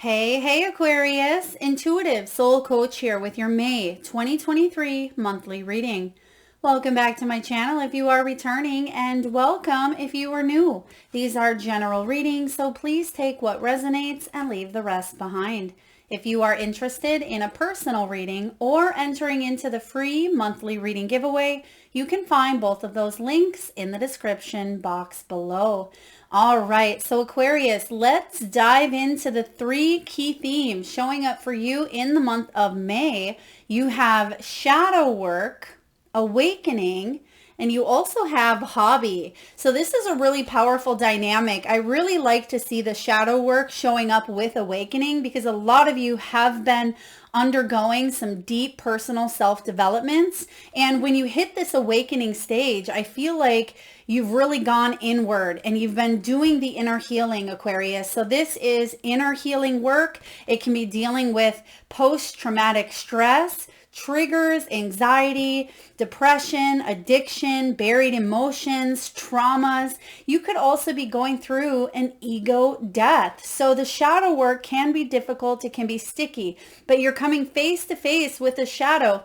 Hey Aquarius, intuitive soul coach here with your May 2023 monthly reading. Welcome back to my channel if you are returning, and welcome if you are new. These are general readings, so please take what resonates and leave the rest behind. If you are interested in a personal reading or entering into the free monthly reading giveaway, you can find both of those links in the description box below. All right, so Aquarius, let's dive into the three key themes showing up for you in the month of May. You have shadow work, awakening, and you also have hobby. So this is a really powerful dynamic. I really like to see the shadow work showing up with awakening because a lot of you have been undergoing some deep personal self-developments. And when you hit this awakening stage, I feel like you've really gone inward and you've been doing the inner healing, Aquarius. So this is inner healing work. It can be dealing with post-traumatic stress, triggers, anxiety, depression, addiction, buried emotions, traumas. You could also be going through an ego death. So the shadow work can be difficult. It can be sticky, but you're coming face to face with a shadow.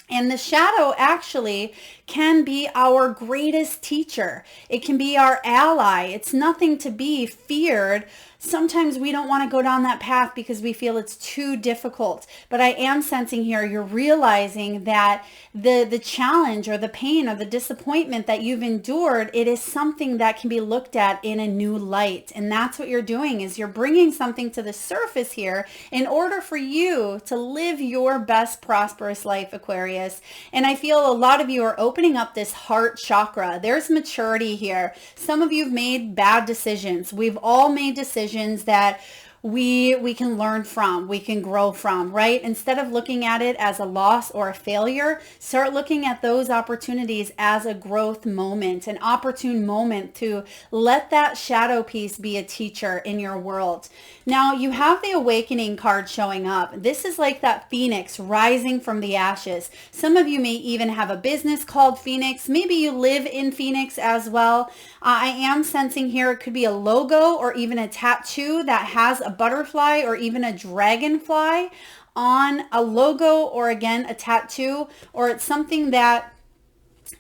And the shadow actually can be our greatest teacher. It can be our ally. It's nothing to be feared. Sometimes we don't want to go down that path because we feel it's too difficult. But I am sensing here, you're realizing that the challenge or the pain or the disappointment that you've endured, it is something that can be looked at in a new light. And that's what you're doing, is you're bringing something to the surface here in order for you to live your best prosperous life, Aquarius. And I feel a lot of you are opening up this heart chakra. There's maturity here. Some of you have made bad decisions. We've all made decisions that we can learn from, we can grow from, right? Instead of looking at it as a loss or a failure, start looking at those opportunities as a growth moment, an opportune moment to let that shadow piece be a teacher in your world. Now you have the awakening card showing up. This is like that phoenix rising from the ashes. Some of you may even have a business called Phoenix. Maybe you live in Phoenix as well. I am sensing here it could be a logo or even a tattoo that has a butterfly or even a dragonfly on a logo, or again a tattoo, or it's something that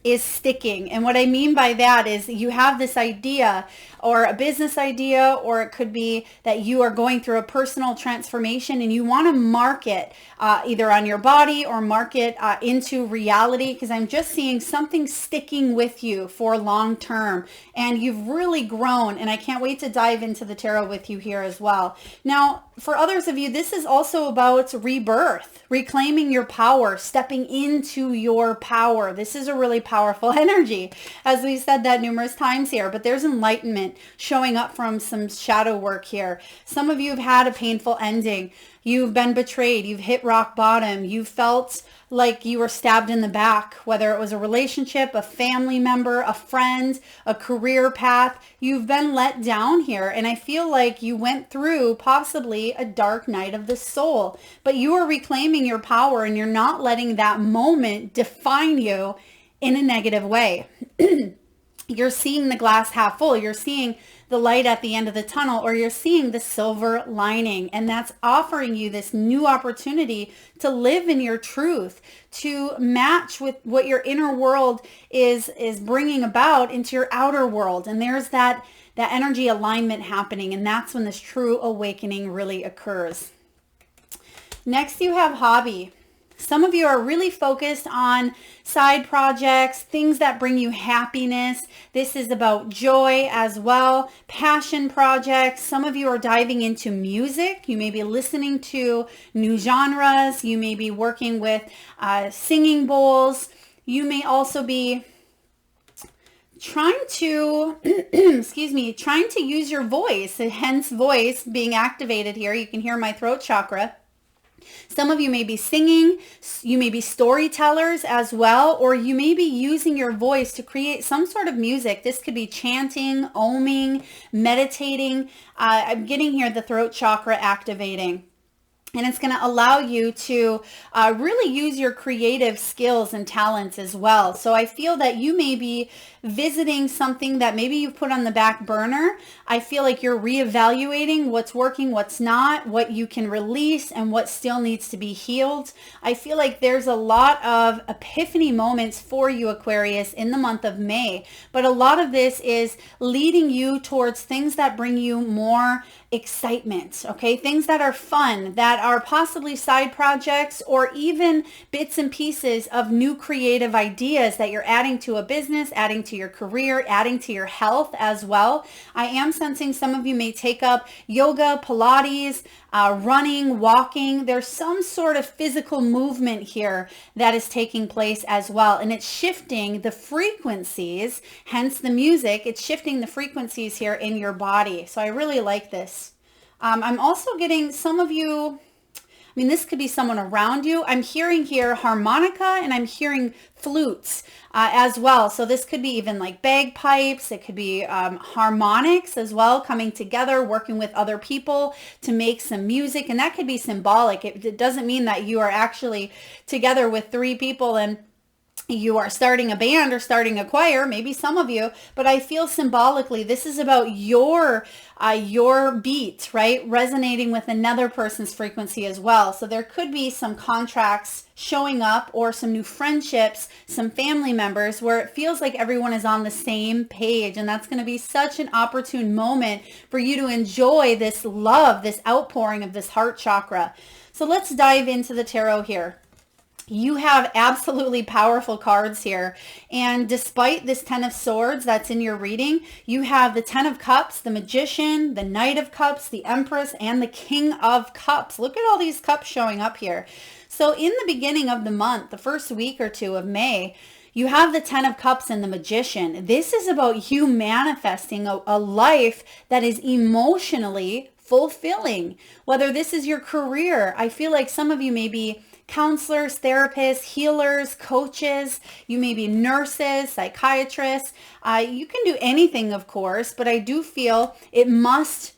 is sticking. And what I mean by that is you have this idea or a business idea, or it could be that you are going through a personal transformation and you want to mark it either on your body or mark it into reality, because I'm just seeing something sticking with you for long term and you've really grown, and I can't wait to dive into the tarot with you here as well. Now, for others of you, this is also about rebirth, reclaiming your power, stepping into your power. This is a really powerful energy, as we've said that numerous times here, but there's enlightenment showing up from some shadow work here. Some of you have had a painful ending. You've been betrayed. You've hit rock bottom. You felt like you were stabbed in the back, whether it was a relationship, a family member, a friend, a career path. You've been let down here. And I feel like you went through possibly a dark night of the soul, but you are reclaiming your power and you're not letting that moment define you in a negative way. You're seeing the glass half full. You're seeing the light at the end of the tunnel, or you're seeing the silver lining. And that's offering you this new opportunity to live in your truth, to match with what your inner world is bringing about into your outer world. And there's that energy alignment happening. And that's when this true awakening really occurs. Next, you have hobby. Some of you are really focused on side projects, things that bring you happiness. This is about joy as well, passion projects. Some of you are diving into music. You may be listening to new genres. You may be working with singing bowls. You may also be trying to, trying to use your voice, hence voice being activated here. You can hear my throat chakra. Some of you may be singing, you may be storytellers as well, or you may be using your voice to create some sort of music. This could be chanting, oming, meditating. I'm getting here the throat chakra activating. And it's going to allow you to really use your creative skills and talents as well. So I feel that you may be visiting something that maybe you've put on the back burner. I feel like you're reevaluating what's working, what's not, what you can release, and what still needs to be healed. I feel like there's a lot of epiphany moments for you, Aquarius, in the month of May. But a lot of this is leading you towards things that bring you more excitement, okay? Things that are fun, that are possibly side projects, or even bits and pieces of new creative ideas that you're adding to a business, adding to your career, adding to your health as well. I am sensing some of you may take up yoga, Pilates, running, walking. There's some sort of physical movement here that is taking place as well. And it's shifting the frequencies, hence the music. It's shifting the frequencies here in your body. So I really like this. I'm also getting some of you, I mean, this could be someone around you. I'm hearing here harmonica, and I'm hearing flutes as well. So this could be even like bagpipes. It could be harmonics as well, coming together, working with other people to make some music. And that could be symbolic. It doesn't mean that you are actually together with 3 people and you are starting a band or starting a choir, maybe some of you, but I feel symbolically this is about your beat, right? Resonating with another person's frequency as well. So there could be some contracts showing up, or some new friendships, some family members where it feels like everyone is on the same page. And that's going to be such an opportune moment for you to enjoy this love, this outpouring of this heart chakra. So let's dive into the tarot here. You have absolutely powerful cards here. And despite this 10 of Swords that's in your reading, you have the 10 of Cups, the Magician, the Knight of Cups, the Empress, and the King of Cups. Look at all these cups showing up here. So in the beginning of the month, the first week or two of May, you have the 10 of Cups and the Magician. This is about you manifesting a life that is emotionally fulfilling. Whether this is your career, I feel like some of you may be counselors, therapists, healers, coaches. You may be nurses, psychiatrists. You can do anything, of course, but I do feel it must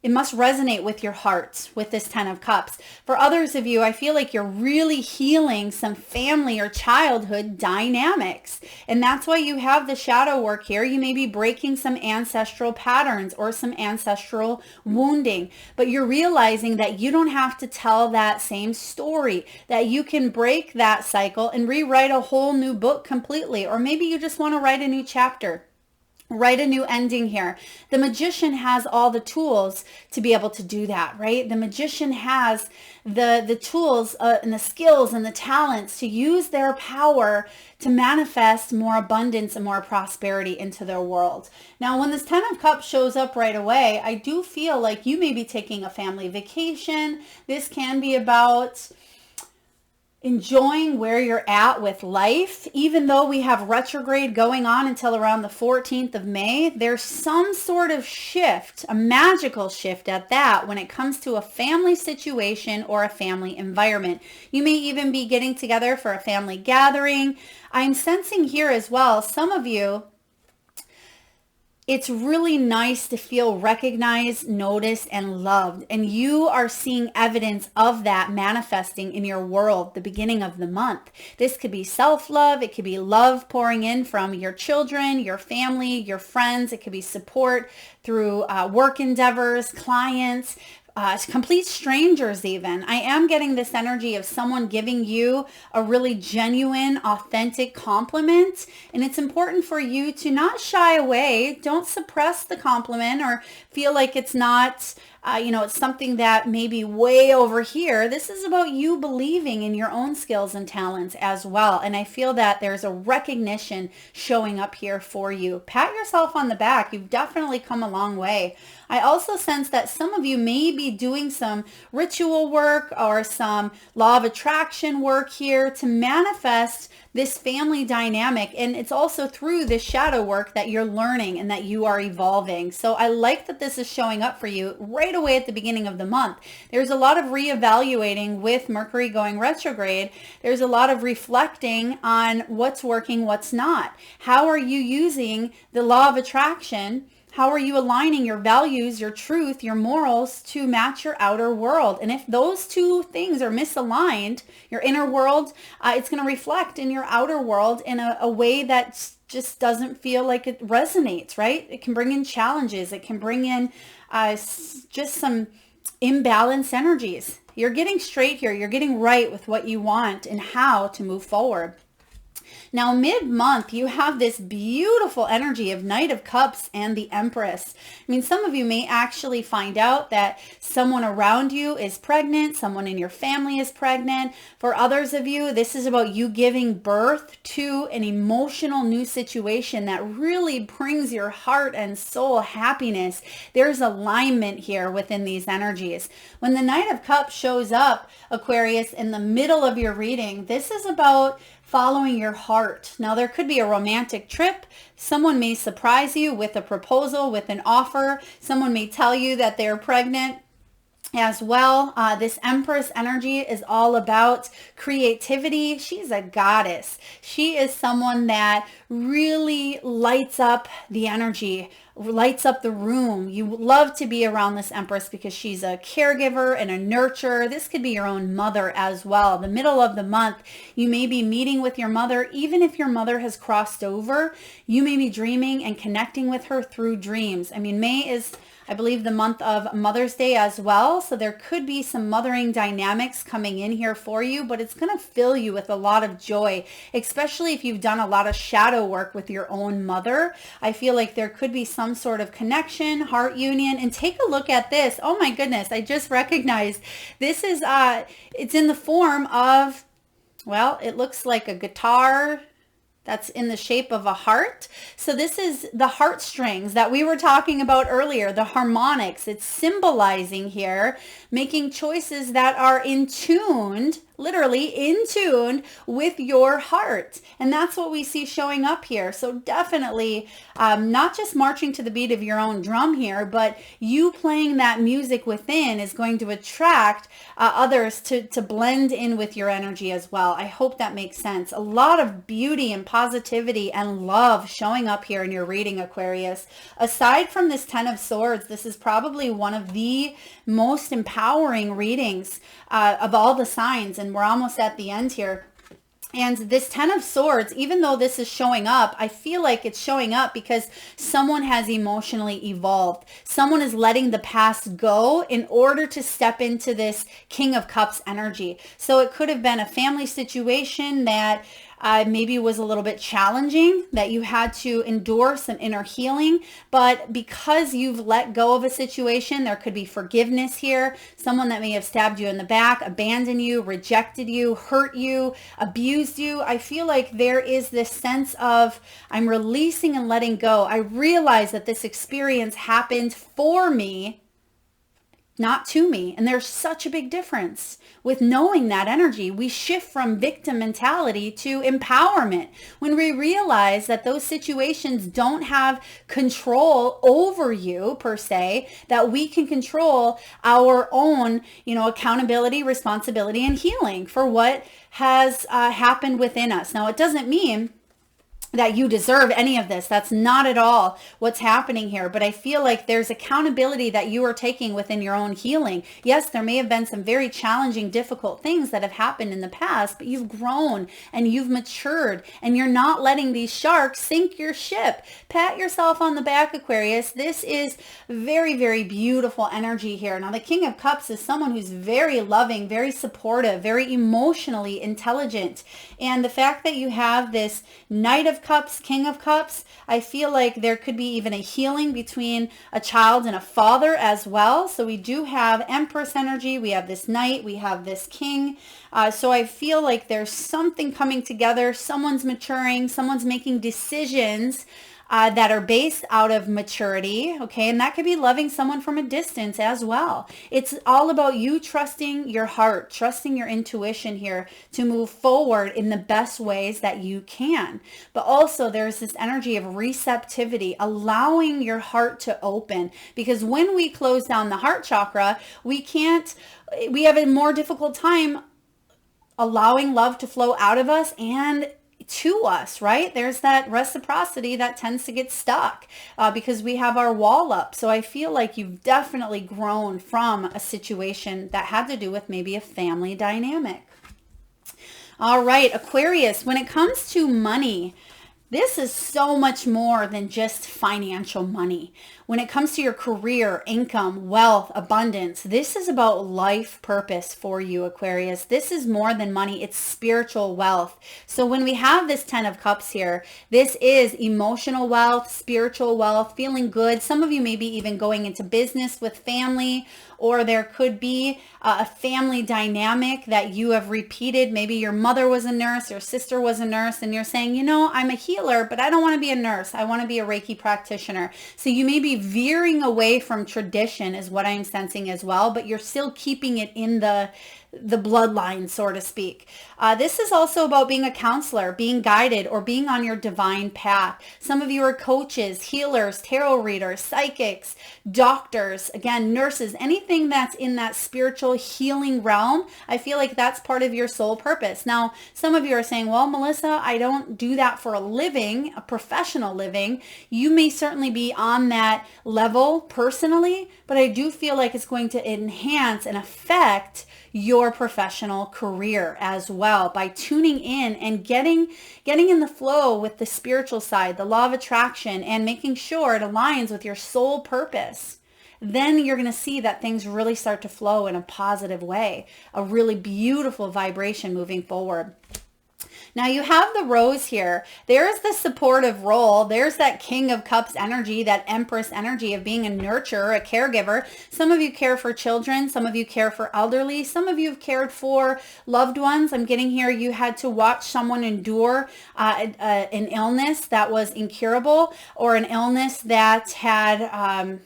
resonate with your heart with this 10 of Cups. For others of you, I feel like you're really healing some family or childhood dynamics. And that's why you have the shadow work here. You may be breaking some ancestral patterns or some ancestral wounding, but you're realizing that you don't have to tell that same story, that you can break that cycle and rewrite a whole new book completely. Or maybe you just want to write a new chapter. Write a new ending here. The Magician has all the tools to be able to do that, right? The Magician has the tools and the skills and the talents to use their power to manifest more abundance and more prosperity into their world. Now, when this 10 of Cups shows up right away, I do feel like you may be taking a family vacation. This can be about enjoying where you're at with life. Even though we have retrograde going on until around the 14th of May, there's some sort of shift, a magical shift at that, when it comes to a family situation or a family environment. You may even be getting together for a family gathering. I'm sensing here as well, some of you, it's really nice to feel recognized, noticed, and loved. And you are seeing evidence of that manifesting in your world the beginning of the month. This could be self-love. It could be love pouring in from your children, your family, your friends. It could be support through work endeavors, clients, complete strangers even. I am getting this energy of someone giving you a really genuine, authentic compliment. And it's important for you to not shy away. Don't suppress the compliment or feel like it's not, it's something that may be way over here. This is about you believing in your own skills and talents as well. And I feel that there's a recognition showing up here for you. Pat yourself on the back. You've definitely come a long way. I also sense that some of you may be doing some ritual work or some law of attraction work here to manifest this family dynamic. And it's also through this shadow work that you're learning and that you are evolving. So I like that this is showing up for you right away at the beginning of the month. There's a lot of reevaluating with Mercury going retrograde. There's a lot of reflecting on what's working, what's not. How are you using the law of attraction How are you aligning your values, your truth, your morals to match your outer world? And if those two things are misaligned, your inner world, it's going to reflect in your outer world in a way that just doesn't feel like it resonates, right? It can bring in challenges. It can bring in just some imbalanced energies. You're getting straight here. You're getting right with what you want and how to move forward. Now, mid-month, you have this beautiful energy of Knight of Cups and the Empress. I mean, some of you may actually find out that someone around you is pregnant, someone in your family is pregnant. For others of you, this is about you giving birth to an emotional new situation that really brings your heart and soul happiness. There's alignment here within these energies. When the Knight of Cups shows up, Aquarius, in the middle of your reading, this is about following your heart. Now, there could be a romantic trip. Someone may surprise you with a proposal, with an offer. Someone may tell you that they're pregnant as well. This Empress energy is all about creativity. She's a goddess. She is someone that really lights up the energy, lights up the room. You love to be around this Empress because she's a caregiver and a nurturer. This could be your own mother as well. The middle of the month, you may be meeting with your mother. Even if your mother has crossed over, you may be dreaming and connecting with her through dreams. I mean, May is, I believe, the month of Mother's Day as well. So there could be some mothering dynamics coming in here for you, but it's going to fill you with a lot of joy, especially if you've done a lot of shadow work with your own mother. I feel like there could be some sort of connection, heart union. And take a look at this. Oh my goodness, I just recognized this is, it's in the form of, well, it looks like a guitar that's in the shape of a heart. So this is the heartstrings that we were talking about earlier, the harmonics. It's symbolizing here, making choices that are in tuned, literally in tune with your heart. And that's what we see showing up here. So definitely not just marching to the beat of your own drum here, but you playing that music within is going to attract others to blend in with your energy as well. I hope that makes sense. A lot of beauty and positivity and love showing up here in your reading, Aquarius. Aside from this 10 of Swords, this is probably one of the most empowering readings of all the signs. And we're almost at the end here. And this 10 of Swords, even though this is showing up, I feel like it's showing up because someone has emotionally evolved. Someone is letting the past go in order to step into this King of Cups energy. So it could have been a family situation that maybe was a little bit challenging, that you had to endure some inner healing. But because you've let go of a situation, there could be forgiveness here. Someone that may have stabbed you in the back, abandoned you, rejected you, hurt you, abused you. I feel like there is this sense of, I'm releasing and letting go. I realize that this experience happened for me, not to me. And there's such a big difference with knowing that energy. We shift from victim mentality to empowerment when we realize that those situations don't have control over you per se, that we can control our own, accountability, responsibility, and healing for what has happened within us. Now, it doesn't mean that you deserve any of this. That's not at all what's happening here. But I feel like there's accountability that you are taking within your own healing. Yes, there may have been some very challenging, difficult things that have happened in the past, but you've grown and you've matured and you're not letting these sharks sink your ship. Pat yourself on the back, Aquarius. This is very, very beautiful energy here. Now, the King of Cups is someone who's very loving, very supportive, very emotionally intelligent. And the fact that you have this Knight of Cups, King of Cups, I feel like there could be even a healing between a child and a father as well. So we do have Empress energy. We have this Knight. We have this King. So I feel like there's something coming together. Someone's maturing. Someone's making decisions that are based out of maturity, okay? And that could be loving someone from a distance as well. It's all about you trusting your heart, trusting your intuition here to move forward in the best ways that you can. But also there's this energy of receptivity, allowing your heart to open, because when we close down the heart chakra, we have a more difficult time allowing love to flow out of us and to us, right? There's that reciprocity that tends to get stuck because we have our wall up. So I feel like you've definitely grown from a situation that had to do with maybe a family dynamic. All right, Aquarius, when it comes to money, this is so much more than just financial money. When it comes to your career, income, wealth, abundance, this is about life purpose for you, Aquarius. This is more than money. It's spiritual wealth. So when we have this 10 of Cups here, this is emotional wealth, spiritual wealth, feeling good. Some of you may be even going into business with family, or there could be a family dynamic that you have repeated. Maybe your mother was a nurse, your sister was a nurse, and you're saying, you know, I'm a healer, but I don't want to be a nurse. I want to be a Reiki practitioner. So you may be veering away from tradition is what I'm sensing as well, but you're still keeping it in the bloodline, so to speak. This is also about being a counselor, being guided, or being on your divine path. Some of you are coaches, healers, tarot readers, psychics, doctors, again, nurses, anything that's in that spiritual healing realm. I feel like that's part of your soul purpose. Now, some of you are saying, well, Melissa, I don't do that for a living, a professional living. You may certainly be on that level personally, but I do feel like it's going to enhance and affect your professional career as well by tuning in and getting in the flow with the spiritual side, the law of attraction, and making sure it aligns with your soul purpose. Then you're going to see that things really start to flow in a positive way, a really beautiful vibration moving forward. Now you have the Rose here. There's the supportive role. There's that King of Cups energy, that Empress energy of being a nurturer, a caregiver. Some of you care for children. Some of you care for elderly. Some of you have cared for loved ones. I'm getting here, you had to watch someone endure an illness that was incurable, or an illness that had...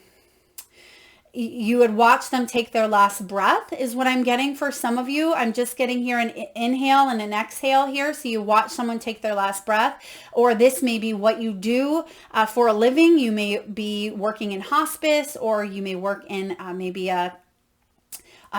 you would watch them take their last breath is what I'm getting for some of you. I'm just getting here an inhale and an exhale here. So you watch someone take their last breath, or this may be what you do for a living. You may be working in hospice, or you may work in maybe a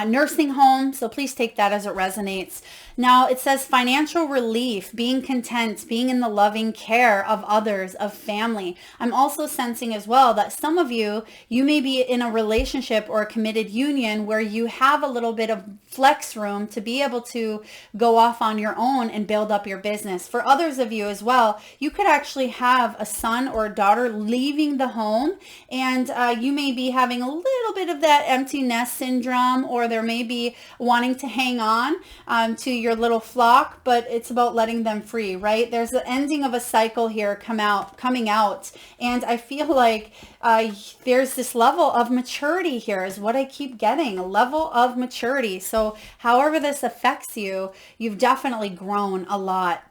nursing home. So please take that as it resonates. Now it says financial relief, being content, being in the loving care of others, of family. I'm also sensing as well that some of you may be in a relationship or a committed union where you have a little bit of flex room to be able to go off on your own and build up your business. For others of you as well, you could actually have a son or a daughter leaving the home, and you may be having a little bit of that empty nest syndrome, or there may be wanting to hang on to your little flock, but it's about letting them free, right? There's the ending of a cycle here coming out, and I feel like there's this level of maturity here is what I keep getting, a level of maturity. So however this affects you, you've definitely grown a lot.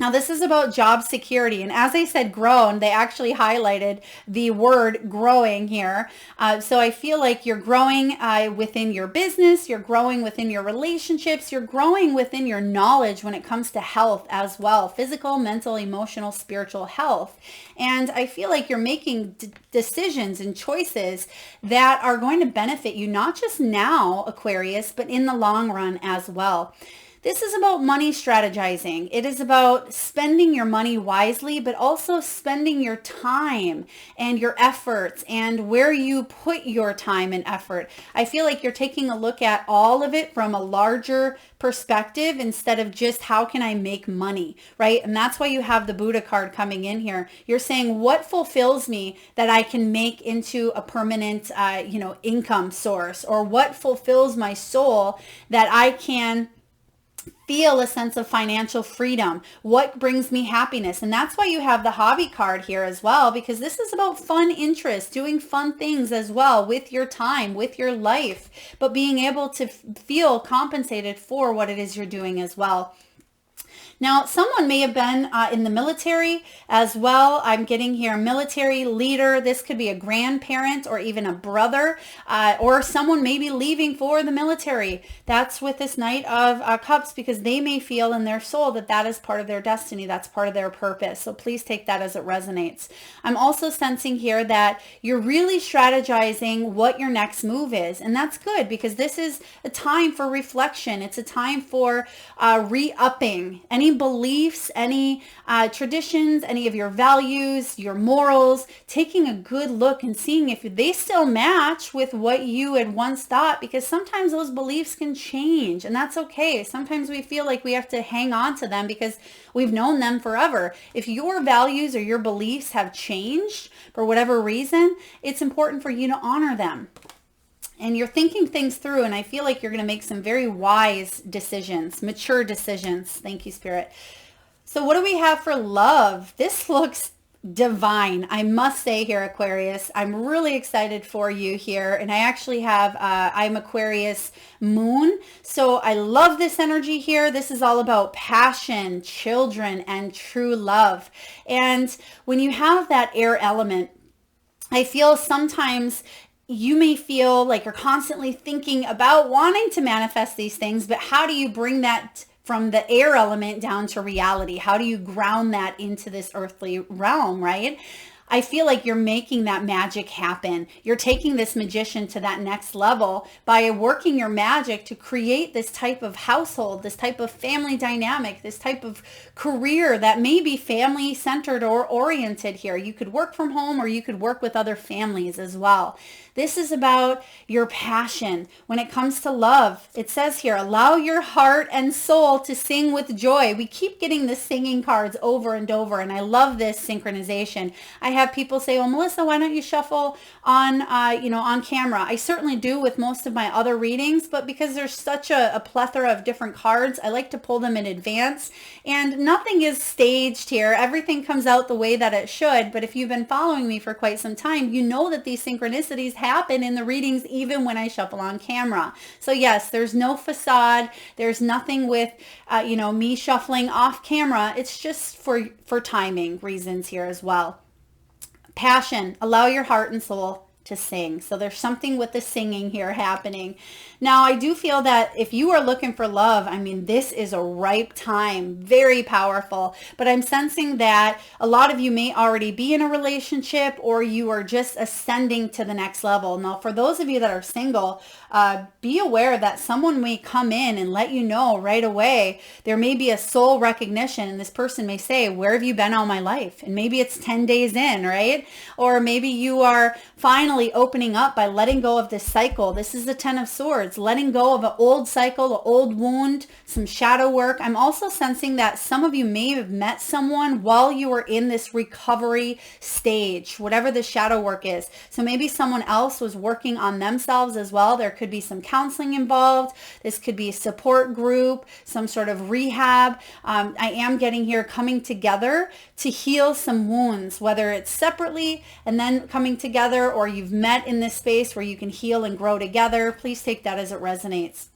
Now this is about job security, and as I said grown, they actually highlighted the word growing here. So I feel like you're growing within your business, you're growing within your relationships, you're growing within your knowledge when it comes to health as well, physical, mental, emotional, spiritual health. And I feel like you're making decisions and choices that are going to benefit you, not just now, Aquarius, but in the long run as well. This is about money strategizing. It is about spending your money wisely, but also spending your time and your efforts and where you put your time and effort. I feel like you're taking a look at all of it from a larger perspective instead of just how can I make money, right? And that's why you have the Buddha card coming in here. You're saying what fulfills me that I can make into a permanent, income source, or what fulfills my soul that I can feel a sense of financial freedom, what brings me happiness. And that's why you have the hobby card here as well, because this is about fun interests, doing fun things as well with your time, with your life, but being able to feel compensated for what it is you're doing as well. Now, someone may have been in the military as well. I'm getting here military leader. This could be a grandparent or even a brother, or someone may be leaving for the military. That's with this Knight of Cups, because they may feel in their soul that that is part of their destiny. That's part of their purpose. So please take that as it resonates. I'm also sensing here that you're really strategizing what your next move is. And that's good, because this is a time for reflection. It's a time for re-upping. any beliefs, any traditions, any of your values, your morals, taking a good look and seeing if they still match with what you had once thought, because sometimes those beliefs can change, and that's okay. Sometimes we feel like we have to hang on to them because we've known them forever. If your values or your beliefs have changed for whatever reason, it's important for you to honor them. And you're thinking things through, and I feel like you're going to make some very wise decisions, mature decisions. Thank you, Spirit. So what do we have for love? This looks divine, I must say here, Aquarius. I'm really excited for you here. And I actually have, I'm Aquarius moon. So I love this energy here. This is all about passion, children, and true love. And when you have that air element, I feel sometimes you may feel like you're constantly thinking about wanting to manifest these things, but how do you bring that from the air element down to reality? How do you ground that into this earthly realm, right? I feel like you're making that magic happen. You're taking this magician to that next level by working your magic to create this type of household, this type of family dynamic, this type of career that may be family centered or oriented here. You could work from home, or you could work with other families as well. This is about your passion. When it comes to love, it says here, allow your heart and soul to sing with joy. We keep getting the singing cards over and over, and I love this synchronization. I have people say, well, Melissa, why don't you shuffle on, on camera? I certainly do with most of my other readings, but because there's such a plethora of different cards, I like to pull them in advance, and nothing is staged here. Everything comes out the way that it should. But if you've been following me for quite some time, you know that these synchronicities happen in the readings even when I shuffle on camera. So yes, there's no facade. There's nothing with me shuffling off camera. It's just for timing reasons here as well. Passion, allow your heart and soul to sing. So there's something with the singing here happening. Now, I do feel that if you are looking for love, I mean, this is a ripe time, very powerful, but I'm sensing that a lot of you may already be in a relationship, or you are just ascending to the next level. Now, for those of you that are single, be aware that someone may come in and let you know right away. There may be a soul recognition, and this person may say, where have you been all my life? And maybe it's 10 days in, right? Or maybe you are finally opening up by letting go of this cycle. This is the 10 of Swords, letting go of an old cycle, an old wound, some shadow work. I'm also sensing that some of you may have met someone while you were in this recovery stage, whatever the shadow work is. So maybe someone else was working on themselves as well. There could be some counseling involved. This could be a support group, some sort of rehab. I am getting here coming together to heal some wounds, whether it's separately and then coming together, or you've met in this space where you can heal and grow together. Please take that as it resonates.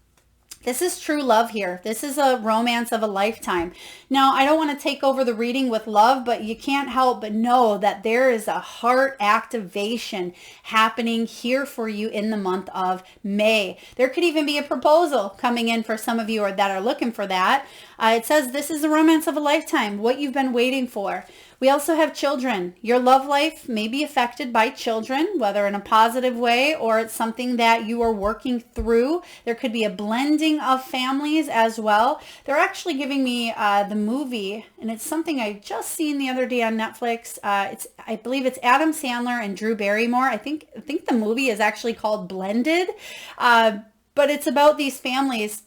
This is true love here. This is a romance of a lifetime. Now, I don't want to take over the reading with love, but you can't help but know that there is a heart activation happening here for you in the month of May. There could even be a proposal coming in for some of you that are looking for that. It says this is a romance of a lifetime, what you've been waiting for. We also have children. Your love life may be affected by children, whether in a positive way or it's something that you are working through. There could be a blending of families as well. They're actually giving me the movie, and it's something I just seen the other day on Netflix. I believe it's Adam Sandler and Drew Barrymore. I think the movie is actually called Blended, but it's about these families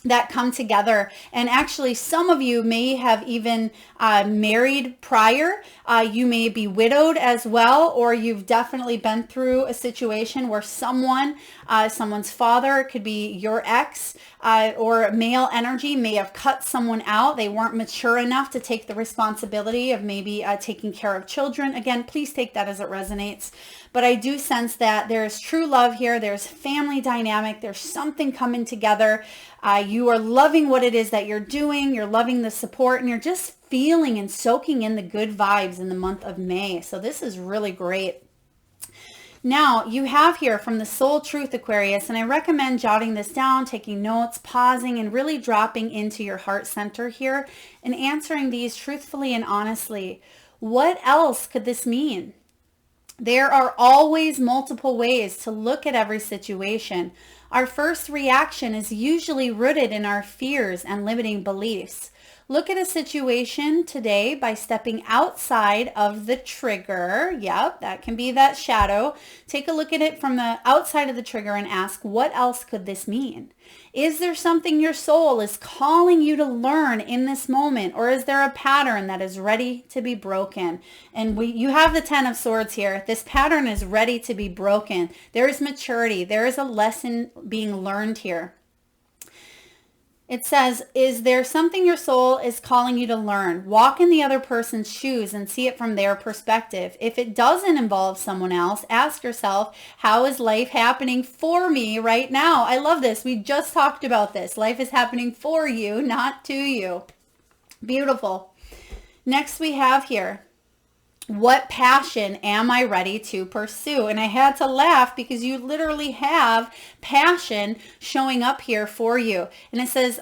that come together. And actually, some of you may have even married prior. You may be widowed as well, or you've definitely been through a situation where someone's father, it could be your ex, or male energy may have cut someone out. They weren't mature enough to take the responsibility of maybe taking care of children. Again, please take that as it resonates. But I do sense that there's true love here. There's family dynamic. There's something coming together. You are loving what it is that you're doing. You're loving the support, and you're just feeling and soaking in the good vibes in the month of May. So this is really great. Now, you have here from the Soul Truth, Aquarius, and I recommend jotting this down, taking notes, pausing, and really dropping into your heart center here and answering these truthfully and honestly. What else could this mean? There are always multiple ways to look at every situation. Our first reaction is usually rooted in our fears and limiting beliefs. Look at a situation today by stepping outside of the trigger. Yep, that can be that shadow. Take a look at it from the outside of the trigger and ask, what else could this mean? Is there something your soul is calling you to learn in this moment? Or is there a pattern that is ready to be broken? And you have the 10 of Swords here. This pattern is ready to be broken. There is maturity. There is a lesson being learned here. It says, is there something your soul is calling you to learn? Walk in the other person's shoes and see it from their perspective. If it doesn't involve someone else, ask yourself, how is life happening for me right now? I love this. We just talked about this. Life is happening for you, not to you. Beautiful. Next we have here, what passion am I ready to pursue? And I had to laugh because you literally have passion showing up here for you. And it says,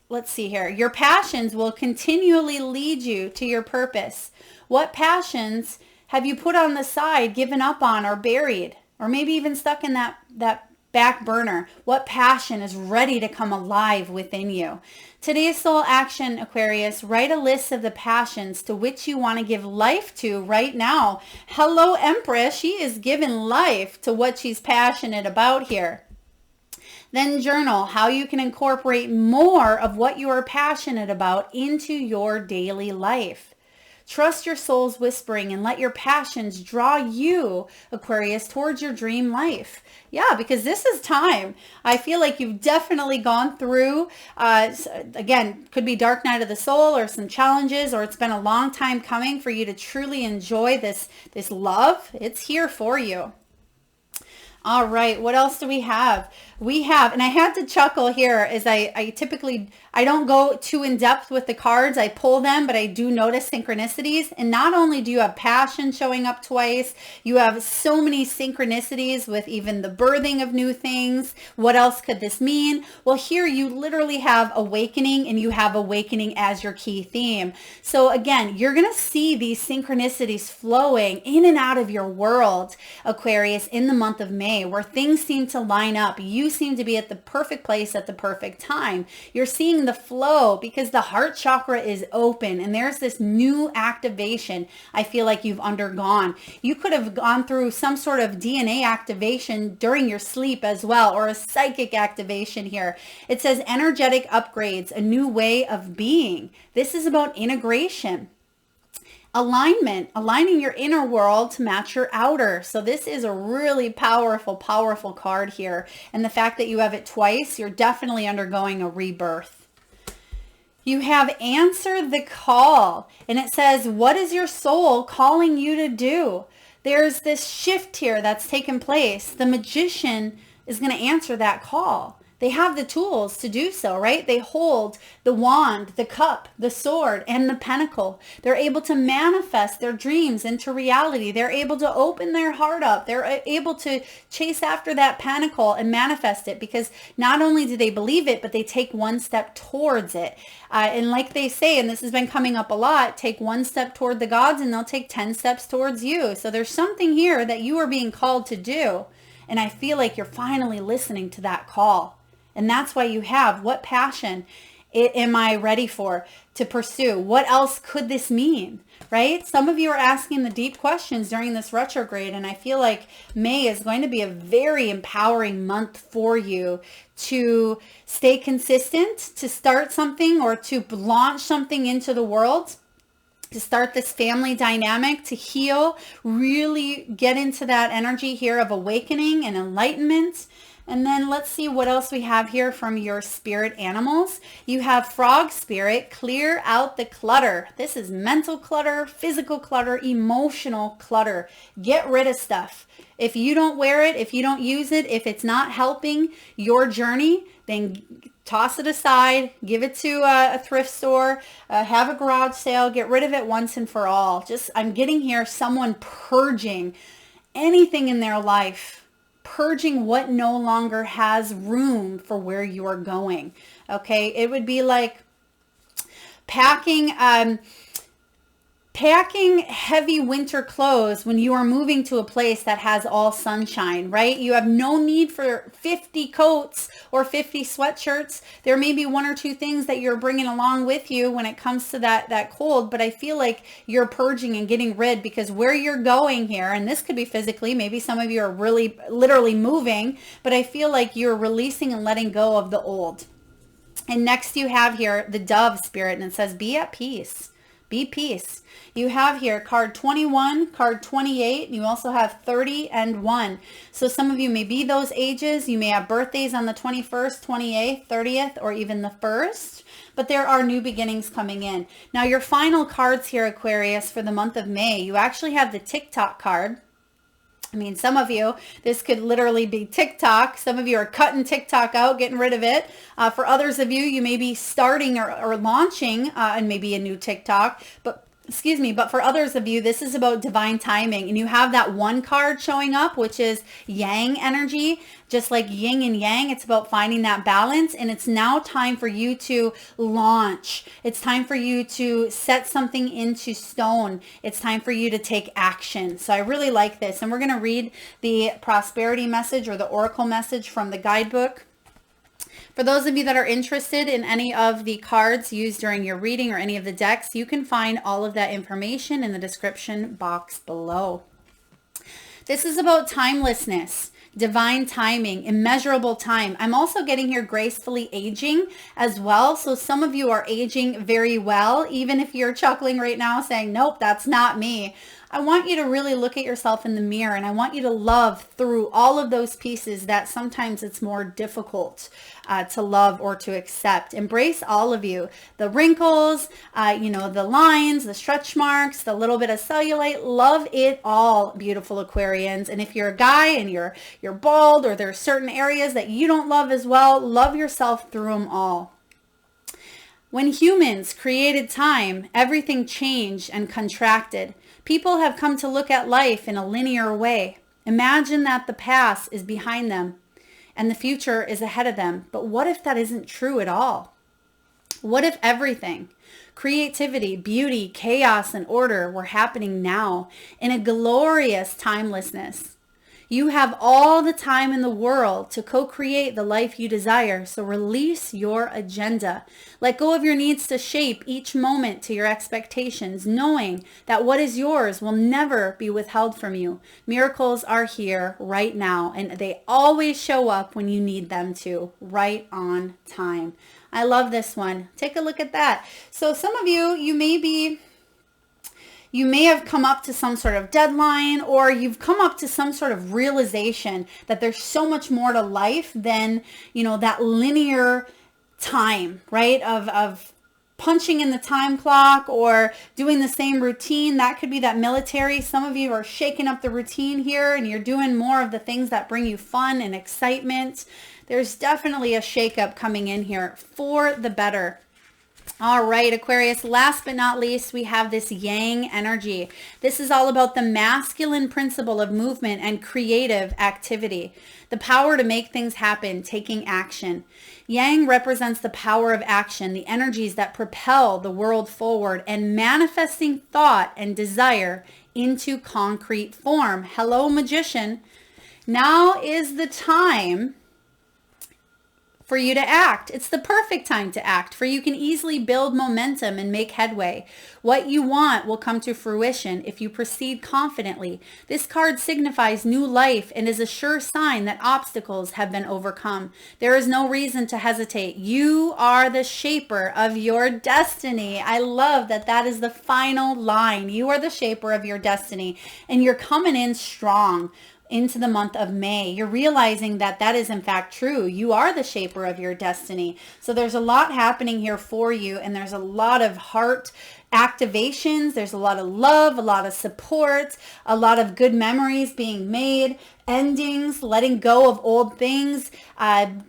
let's see here, your passions will continually lead you to your purpose. What passions have you put on the side, given up on, or buried, or maybe even stuck in that back burner? What passion is ready to come alive within you? Today's soul action, Aquarius, write a list of the passions to which you want to give life to right now. Hello, Empress. She is giving life to what she's passionate about here. Then journal how you can incorporate more of what you are passionate about into your daily life. Trust your soul's whispering and let your passions draw you, Aquarius, towards your dream life. Yeah, because this is time. I feel like you've definitely gone through, again, could be dark night of the soul or some challenges, or it's been a long time coming for you to truly enjoy this love. It's here for you. All right, what else do we have? We have, and I had to chuckle here as I typically, I don't go too in depth with the cards. I pull them, but I do notice synchronicities. And not only do you have passion showing up twice, you have so many synchronicities with even the birthing of new things. What else could this mean? Well, here you literally have awakening, and you have awakening as your key theme. So again, you're going to see these synchronicities flowing in and out of your world, Aquarius, in the month of May, where things seem to line up. You seem to be at the perfect place at the perfect time. You're seeing the flow because the heart chakra is open, and there's this new activation I feel like you've undergone. You could have gone through some sort of DNA activation during your sleep as well, or a psychic activation here. It says energetic upgrades, a new way of being. This is about integration. Alignment, aligning your inner world to match your outer. So this is a really powerful, powerful card here. And the fact that you have it twice, you're definitely undergoing a rebirth. You have answered the call. And it says, what is your soul calling you to do? There's this shift here that's taken place. The magician is going to answer that call. They have the tools to do so, right? They hold the wand, the cup, the sword, and the pentacle. They're able to manifest their dreams into reality. They're able to open their heart up. They're able to chase after that pentacle and manifest it, because not only do they believe it, but they take one step towards it. And like they say, and this has been coming up a lot, take one step toward the gods and they'll take 10 steps towards you. So there's something here that you are being called to do. And I feel like you're finally listening to that call. And that's why you have, what passion am I ready to pursue? What else could this mean, right? Some of you are asking the deep questions during this retrograde, and I feel like May is going to be a very empowering month for you to stay consistent, to start something, or to launch something into the world, to start this family dynamic, to heal, really get into that energy here of awakening and enlightenment. And then let's see what else we have here from your spirit animals. You have frog spirit, clear out the clutter. This is mental clutter, physical clutter, emotional clutter. Get rid of stuff. If you don't wear it, if you don't use it, if it's not helping your journey, then toss it aside, give it to a thrift store, have a garage sale, get rid of it once and for all. I'm getting here someone purging anything in their life, purging what no longer has room for where you are going. Okay, it would be like packing packing heavy winter clothes when you are moving to a place that has all sunshine, right? You have no need for 50 coats or 50 sweatshirts. There may be one or two things that you're bringing along with you when it comes to that cold, but I feel like you're purging and getting rid, because where you're going here, and this could be physically, maybe some of you are really literally moving, but I feel like you're releasing and letting go of the old. And next you have here the dove spirit, and it says, be at peace. Be peace. You have here card 21, card 28, and you also have 30 and 1. So some of you may be those ages. You may have birthdays on the 21st, 28th, 30th, or even the 1st. But there are new beginnings coming in. Now your final cards here, Aquarius, for the month of May, you actually have the TikTok card. I mean, some of you, this could literally be TikTok. Some of you are cutting TikTok out, getting rid of it. For others of you, you may be starting or launching and maybe a new TikTok. But for others of you, this is about divine timing. And you have that one card showing up, which is yang energy. Just like yin and yang, it's about finding that balance. And it's now time for you to launch. It's time for you to set something into stone. It's time for you to take action. So I really like this. And we're going to read the prosperity message or the oracle message from the guidebook. For those of you that are interested in any of the cards used during your reading or any of the decks, you can find all of that information in the description box below. This is about timelessness, divine timing, immeasurable time. I'm also getting here gracefully aging as well. So some of you are aging very well, even if you're chuckling right now saying, nope, that's not me. I want you to really look at yourself in the mirror, and I want you to love through all of those pieces that sometimes it's more difficult to love or to accept. Embrace all of you. The wrinkles, the lines, the stretch marks, the little bit of cellulite. Love it all, beautiful Aquarians. And if you're a guy and you're bald, or there's certain areas that you don't love as well, love yourself through them all. When humans created time, everything changed and contracted. People have come to look at life in a linear way. Imagine that the past is behind them and the future is ahead of them. But what if that isn't true at all? What if everything, creativity, beauty, chaos, and order were happening now in a glorious timelessness? You have all the time in the world to co-create the life you desire, so release your agenda. Let go of your needs to shape each moment to your expectations, knowing that what is yours will never be withheld from you. Miracles are here right now, and they always show up when you need them to, right on time. I love this one. Take a look at that. So some of you, you may have come up to some sort of deadline, or you've come up to some sort of realization that there's so much more to life than, that linear time, right? Of punching in the time clock or doing the same routine. That could be that military. Some of you are shaking up the routine here, and you're doing more of the things that bring you fun and excitement. There's definitely a shakeup coming in here for the better. All right, Aquarius, last but not least, we have this yang energy. This is all about the masculine principle of movement and creative activity, the power to make things happen, taking action. Yang represents the power of action, the energies that propel the world forward, and manifesting thought and desire into concrete form. Hello, magician. Now is the time for you to act. It's the perfect time to act, for you can easily build momentum and make headway. What you want will come to fruition if you proceed confidently. This card signifies new life and is a sure sign that obstacles have been overcome. There is no reason to hesitate. You are the shaper of your destiny. I love that that is the final line. You are the shaper of your destiny, and you're coming in strong into the month of May. You're realizing that that is in fact true. You are the shaper of your destiny. So there's a lot happening here for you, and there's a lot of heart activations. There's a lot of love, a lot of support, a lot of good memories being made. endings, letting go of old things,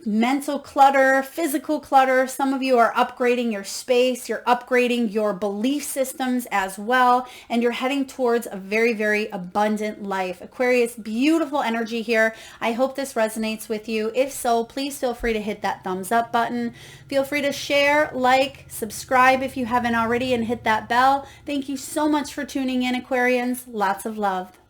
mental clutter, physical clutter. Some of you are upgrading your space, you're upgrading your belief systems as well, and you're heading towards a very, very abundant life. Aquarius, beautiful energy here. I hope this resonates with you. If so, please feel free to hit that thumbs up button. Feel free to share, like, subscribe if you haven't already, and hit that bell. Thank you so much for tuning in, Aquarians. Lots of love.